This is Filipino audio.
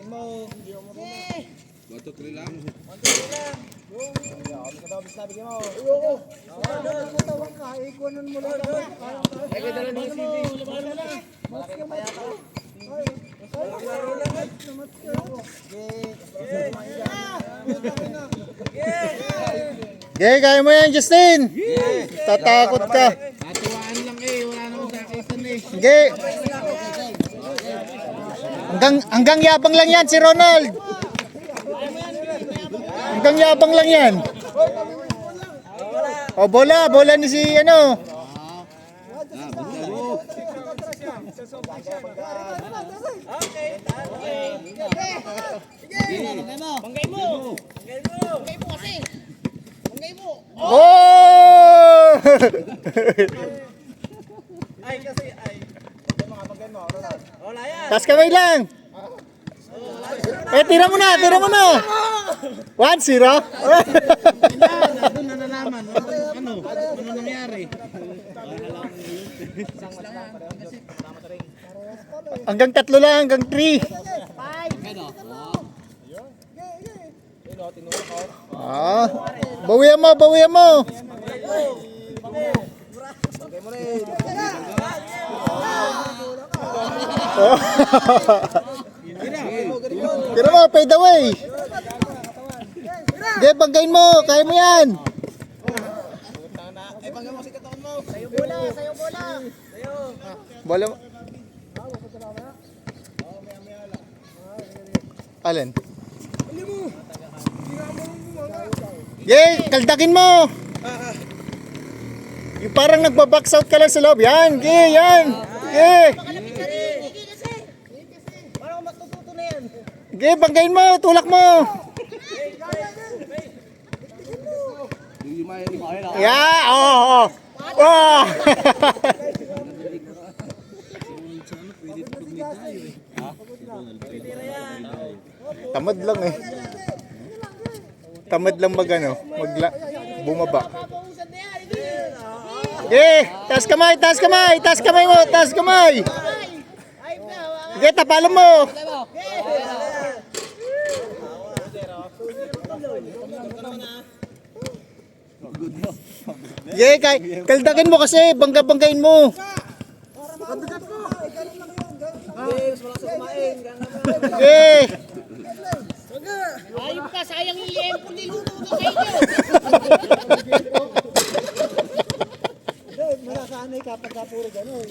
Bato 3 lang. Okay, kaya mo yan, Justin. Tatakot ka. Natuwaan lang eh, wala naman sakitan eh. Okay. Hanggang yabang lang yan si Ronald. Hanggang yabang lang yan. O bola ni si ano. Oh! Tas kamay lang. Tira mo na. 1-0. Doon na nalaman, ano nangyari? Hanggang 3 lang, hanggang 3. Bawian mo. Tira mo, fade away. Sige, banggain mo, kaya mo yan. Sayo bola. Bola mo. Alin? Yay, kaldakin mo. Yung parang nagbabox out ka lang sa loob. Yan, yan. Sige, banggain mo, tulak mo. Yeah, oh. Tamad lang eh. Tamad lang bumaba. Taas kamay mo. Sige, tapalan mo. Kaldakin mo kasi, banggain mo. Ayun ka, sayang yung liempo niluto ko sa inyo. Malasanay kapag puro gano'n.